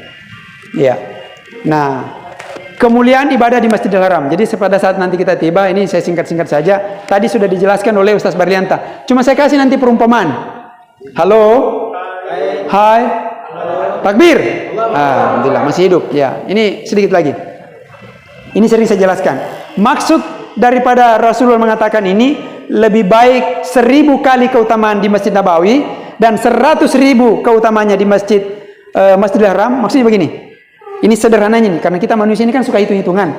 A: Ya. Nah, kemuliaan ibadah di Masjidil Haram. Jadi pada saat nanti kita tiba, ini saya singkat-singkat saja. Tadi sudah dijelaskan oleh Ustaz Barlianta. Cuma saya kasih nanti perumpamaan. Halo? Hai? Takbir? Alhamdulillah masih hidup. Ya, ini sedikit lagi. Ini sering saya jelaskan. Maksud daripada Rasulullah mengatakan ini, lebih baik 1000 kali keutamaan di Masjid Nabawi dan 100.000 keutamaannya di Masjidil Haram. Maksudnya begini. Ini sederhananya nih, karena kita manusia ini kan suka hitung-hitungan.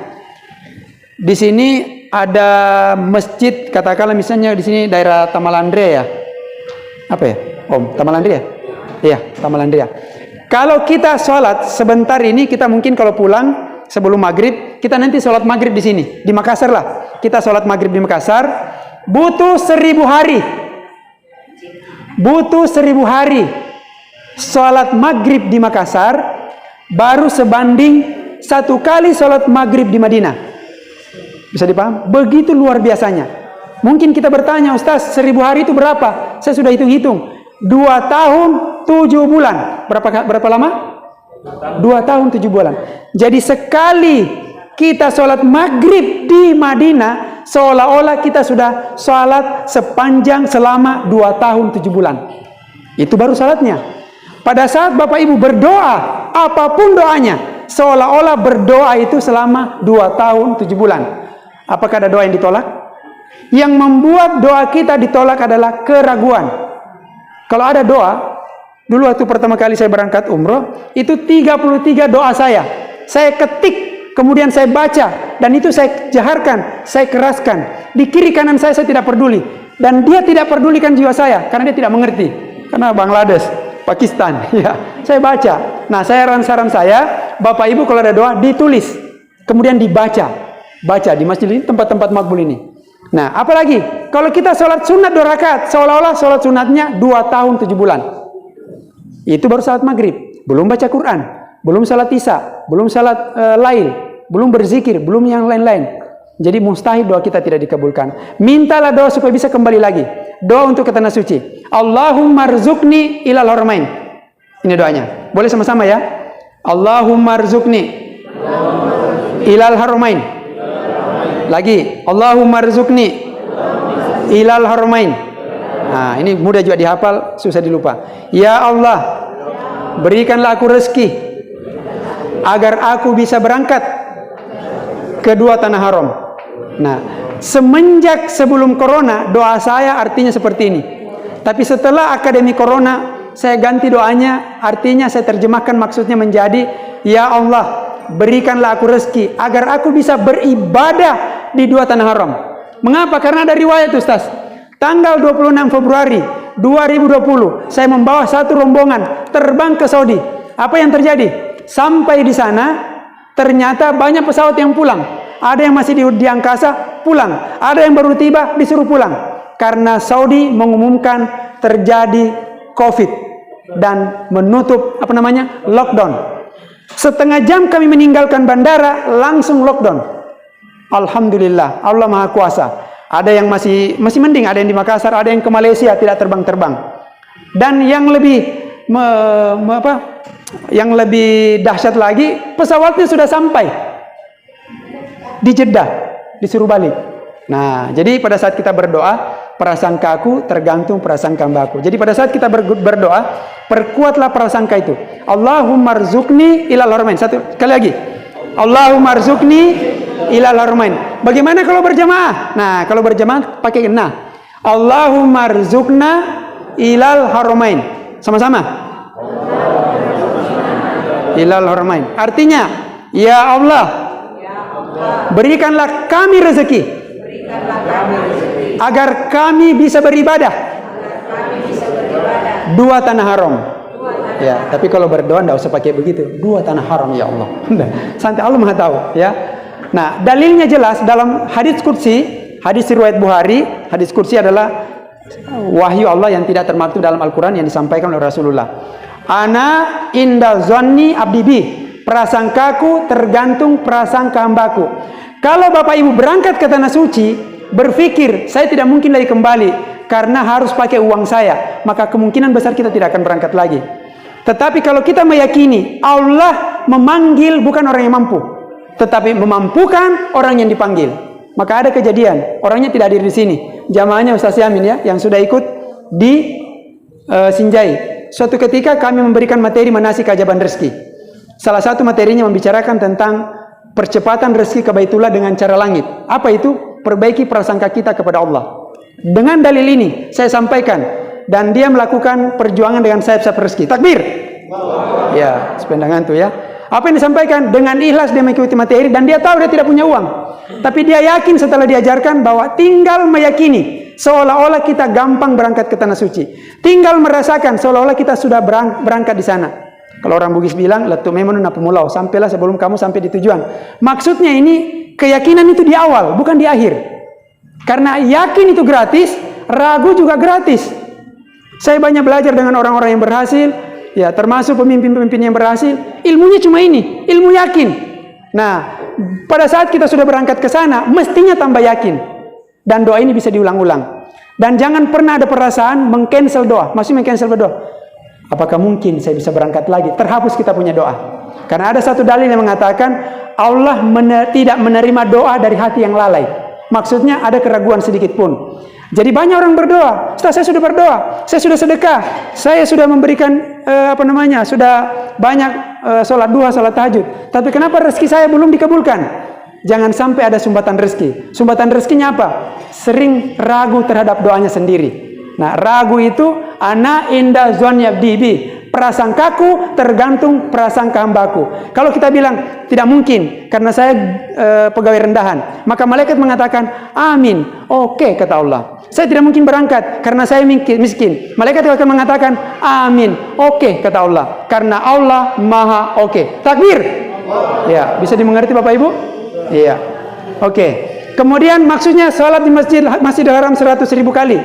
A: Di sini ada masjid, katakanlah misalnya di sini daerah Tamalandria ya. Apa ya? Tamalandria? Iya, Tamalandria. Kalau kita sholat sebentar ini, kita mungkin kalau pulang sebelum maghrib, kita nanti sholat maghrib di sini, di Makassar lah. Kita sholat maghrib di Makassar, butuh 1000 hari. Butuh 1000 hari. Sholat maghrib di Makassar baru sebanding 1 kali sholat maghrib di Madinah. Bisa dipaham? Begitu luar biasanya. Mungkin kita bertanya, Ustaz, 1000 hari itu berapa? Saya sudah hitung-hitung. 2 tahun 7 bulan. Berapa lama? 2 tahun 7 bulan. Jadi sekali kita sholat maghrib di Madinah, seolah-olah kita sudah sholat selama 2 tahun 7 bulan. Itu baru sholatnya. Pada saat Bapak Ibu berdoa, apapun doanya, seolah-olah berdoa itu selama 2 tahun 7 bulan. Apakah ada doa yang ditolak? Yang membuat doa kita ditolak adalah keraguan. Kalau ada doa, dulu waktu pertama kali saya berangkat umroh, itu 33 doa saya ketik, kemudian saya baca, dan itu saya jaharkan, saya keraskan. Di kiri kanan saya tidak peduli, dan dia tidak pedulikan jiwa saya, karena dia tidak mengerti, karena Bangladesh, Pakistan, ya. Saya baca. Nah, saran saya, Bapak Ibu kalau ada doa ditulis, kemudian dibaca di masjid ini, tempat-tempat makbul ini. Nah, apalagi kalau kita sholat sunat 2 rakaat, seolah-olah sholat sunatnya 2 tahun 7 bulan. Itu baru sholat maghrib, belum baca Quran, belum sholat isya, belum sholat lail, belum berzikir, belum yang lain-lain. Jadi mustahil doa kita tidak dikabulkan. Mintalah doa supaya bisa kembali lagi. Doa untuk ke tanah suci. Allahumma rzuqni ilal haramain. Ini doanya. Boleh sama-sama ya? Allahumma rzuqni ilal haramain. Lagi. Allahumma rzuqni ilal haramain. Nah, ini mudah juga dihafal, susah dilupa. Ya Allah, berikanlah aku rezeki agar aku bisa berangkat ke dua tanah haram. Nah, semenjak sebelum corona, doa saya artinya seperti ini. Tapi setelah akademi corona, saya ganti doanya, artinya saya terjemahkan maksudnya menjadi, ya Allah, berikanlah aku rezeki agar aku bisa beribadah di dua tanah haram. Mengapa? Karena ada riwayat Ustaz. Tanggal 26 Februari 2020, saya membawa satu rombongan terbang ke Saudi. Apa yang terjadi? Sampai di sana, ternyata banyak pesawat yang pulang. Ada yang masih di angkasa, pulang. Ada yang baru tiba, disuruh pulang. Karena Saudi mengumumkan terjadi COVID dan menutup lockdown. Setengah jam kami meninggalkan bandara, langsung lockdown. Alhamdulillah, Allah Maha Kuasa. Ada yang masih mending, ada yang di Makassar, ada yang ke Malaysia tidak terbang-terbang. Dan yang yang lebih dahsyat lagi, pesawatnya sudah sampai di Jeddah, disuruh balik. Nah, jadi pada saat kita berdoa, prasangkaku tergantung prasangka Mbakku. Jadi pada saat kita berdoa, perkuatlah prasangka itu. Allahumma rzuqni ilal haramain. Satu kali lagi. Allahumma rzuqni ilal haramain. Bagaimana kalau berjamaah? Nah, kalau berjamaah pakai nah. Allahumma rzuqna ilal haramain. Sama-sama. Ilal haramain. Artinya, ya Allah, berikanlah kami rezeki agar kami bisa beribadah dua tanah haram. Ya, tapi kalau berdoa tidak usah pakai begitu. Dua tanah haram ya Allah. Santai, Allah Maha tahu ya. Nah, dalilnya jelas dalam hadis qudsi, hadis riwayat Bukhari. Hadis qudsi adalah wahyu Allah yang tidak termaktub dalam Al-Qur'an yang disampaikan oleh Rasulullah. Ana inda zanni abdi bi. Prasangkaku tergantung prasangka hambaku. Kalau Bapak Ibu berangkat ke tanah suci, berpikir saya tidak mungkin lagi kembali karena harus pakai uang saya, maka kemungkinan besar kita tidak akan berangkat lagi. Tetapi kalau kita meyakini Allah memanggil bukan orang yang mampu, tetapi memampukan orang yang dipanggil, maka ada kejadian orangnya tidak hadir di sini. Jamaahnya Ustaz Yamin ya, yang sudah ikut di Sinjai. Suatu ketika kami memberikan materi manasik keajaiban rezeki. Salah satu materinya membicarakan tentang percepatan rezeki ke Baitullah dengan cara langit. Apa itu? Perbaiki prasangka kita kepada Allah. Dengan dalil ini saya sampaikan, dan dia melakukan perjuangan dengan sayap-sayap rezeki. Takbir. Ya, sependangan tuh ya. Apa yang disampaikan? Dengan ikhlas dia mengikuti materi dan dia tahu dia tidak punya uang. Tapi dia yakin setelah diajarkan bahwa tinggal meyakini seolah-olah kita gampang berangkat ke tanah suci. Tinggal merasakan seolah-olah kita sudah berangkat di sana. Kalau orang Bugis bilang, letu memonun apa mulau, sampailah sebelum kamu sampai di tujuan. Maksudnya ini keyakinan itu di awal, bukan di akhir. Karena yakin itu gratis, ragu juga gratis. Saya banyak belajar dengan orang-orang yang berhasil, ya termasuk pemimpin-pemimpin yang berhasil. Ilmunya cuma ini, ilmu yakin. Nah, pada saat kita sudah berangkat ke sana, mestinya tambah yakin. Dan doa ini bisa diulang-ulang. Dan jangan pernah ada perasaan meng-cancel doa. Maksudnya meng-cancel doa. Apakah mungkin saya bisa berangkat lagi? Terhapus kita punya doa. Karena ada satu dalil yang mengatakan Allah tidak menerima doa dari hati yang lalai. Maksudnya ada keraguan sedikit pun. Jadi banyak orang berdoa. Ustaz, saya sudah berdoa, saya sudah sedekah, saya sudah memberikan sudah banyak sholat duha, sholat tahajud. Tapi kenapa rezeki saya belum dikabulkan? Jangan sampai ada sumbatan rezeki. Sumbatan rezekinya apa? Sering ragu terhadap doanya sendiri. Nah, ragu itu ana inda zonni abdi bi. Prasangkaku tergantung prasangka hambaku. Kalau kita bilang tidak mungkin karena saya pegawai rendahan, maka malaikat mengatakan amin. Oke, kata Allah. Saya tidak mungkin berangkat karena saya miskin. Malaikat akan mengatakan amin. Oke, kata Allah. Karena Allah Maha oke. Takbir. Ya, bisa dimengerti Bapak Ibu? Iya. Oke. Kemudian maksudnya salat di Masjidil Haram 100.000 kali.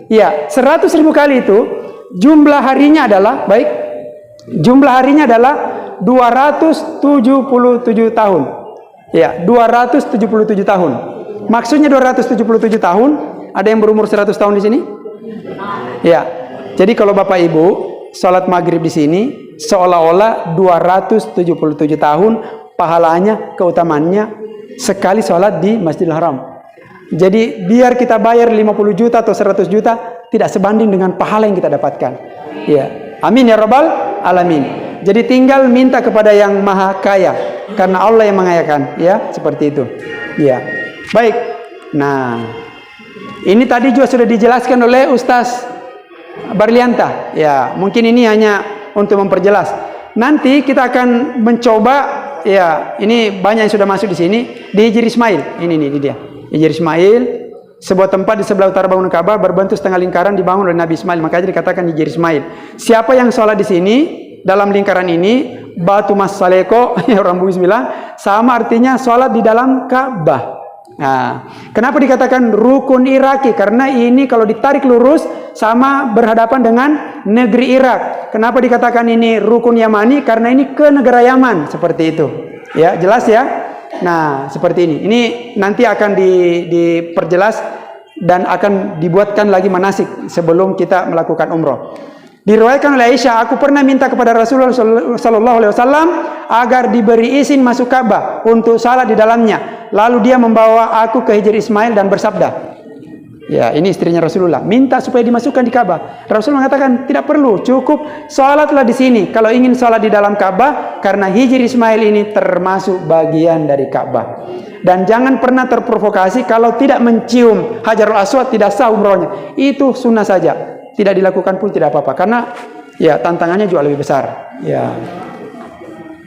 A: Ya, 100.000 kali itu jumlah harinya adalah jumlah harinya adalah 277 tahun. Ya, 277 tahun. Maksudnya 277 tahun, ada yang berumur 100 tahun di sini? Ya. Jadi kalau Bapak Ibu salat maghrib di sini, seolah-olah 277 tahun pahalanya, keutamaannya sekali sholat di Masjidil Haram. Jadi biar kita bayar 50 juta atau 100 juta tidak sebanding dengan pahala yang kita dapatkan. Ya, amin ya rabbal alamin. Jadi tinggal minta kepada yang maha kaya, karena Allah yang mengayakan, ya, seperti itu. Ya, baik. Nah, ini tadi juga sudah dijelaskan oleh Ustaz Barlianta. Ya, mungkin ini hanya untuk memperjelas. Nanti kita akan mencoba, ya, ini banyak yang sudah masuk di sini, di Hijri Ismail. Ini dia. Hijri Ismail, sebuah tempat di sebelah utara bangunan Ka'bah berbentuk setengah lingkaran dibangun oleh Nabi Ismail, makanya dikatakan Hijri Ismail. Siapa yang sholat di sini dalam lingkaran ini, batu mas saleko, orang Bugis bilang, sama artinya sholat di dalam Ka'bah. Nah, kenapa dikatakan rukun Iraki? Karena ini kalau ditarik lurus sama berhadapan dengan negeri Irak. Kenapa dikatakan ini rukun Yamani? Karena ini ke negara Yaman, seperti itu. Ya, jelas ya. Nah, seperti ini. Ini nanti akan diperjelas dan akan dibuatkan lagi manasik sebelum kita melakukan umroh. Diriwayatkan oleh Aisyah, aku pernah minta kepada Rasulullah sallallahu alaihi wasallam agar diberi izin masuk Ka'bah untuk salat di dalamnya. Lalu dia membawa aku ke Hijri Ismail dan bersabda, ya, ini istrinya Rasulullah, minta supaya dimasukkan di Ka'bah. Rasulullah mengatakan tidak perlu, cukup salatlah di sini kalau ingin salat di dalam Ka'bah, karena Hijri Ismail ini termasuk bagian dari Ka'bah. Dan jangan pernah terprovokasi kalau tidak mencium Hajarul Aswad tidak sah umrohnya. Itu sunnah saja. Tidak dilakukan pun tidak apa-apa, karena ya tantangannya juga lebih besar. Ya.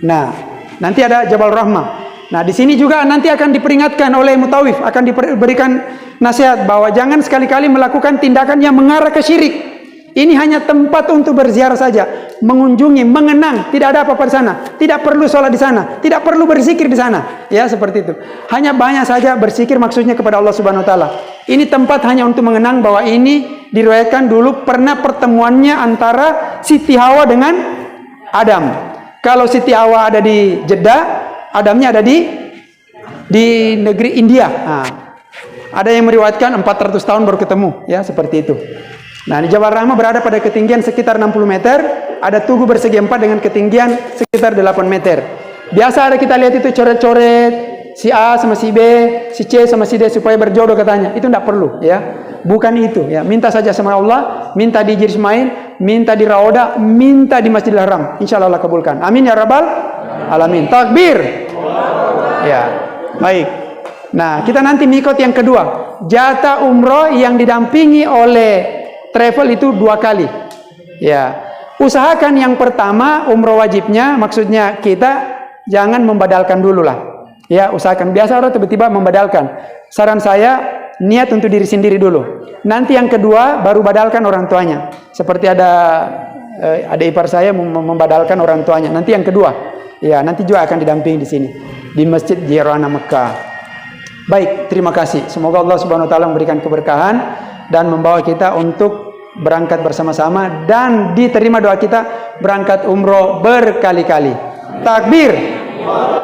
A: Nah, nanti ada Jabal Rahmah. Nah, di sini juga nanti akan diperingatkan oleh mutawif, akan diberikan nasihat bahwa jangan sekali-kali melakukan tindakan yang mengarah ke syirik. Ini hanya tempat untuk berziarah saja, mengunjungi, mengenang, tidak ada apa-apa di sana, tidak perlu sholat di sana, tidak perlu berzikir di sana, ya seperti itu. Hanya banyak saja berzikir maksudnya kepada Allah Subhanahu Wa Taala. Ini tempat hanya untuk mengenang bahwa ini diriwayatkan dulu pernah pertemuannya antara Siti Hawa dengan Adam. Kalau Siti Hawa ada di Jeddah, Adamnya ada di negeri India. Nah, ada yang meriwayatkan 400 tahun baru ketemu, ya seperti itu. Nah, di Jabal Rahmah berada pada ketinggian sekitar 60 meter, ada tugu persegi 4 dengan ketinggian sekitar 8 meter. Biasa ada kita lihat itu coret-coret, si A sama si B, si C sama si D supaya berjodoh katanya. Itu tidak perlu, ya. Bukan itu, ya. Minta saja sama Allah, minta di Hijri Ismail, minta di Raudah, minta di Masjidil Haram. Insyaallah Allah kabulkan. Amin ya rabbal alamin. Takbir. Ya. Baik. Nah, kita nanti mikot yang kedua. Jatah umroh yang didampingi oleh travel itu 2 kali. Ya. Usahakan yang pertama umroh wajibnya, maksudnya kita jangan membadalkan dulu lah. Ya, usahakan. Biasa orang tiba-tiba membadalkan. Saran saya, niat untuk diri sendiri dulu. Nanti yang kedua baru badalkan orang tuanya. Seperti ada ipar saya membadalkan orang tuanya. Nanti yang kedua. Ya, nanti juga akan didampingi di sini di Masjid Jirana Mekah. Baik, terima kasih. Semoga Allah Subhanahu wa taala memberikan keberkahan dan membawa kita untuk berangkat bersama-sama dan diterima doa kita berangkat umroh berkali-kali. Takbir.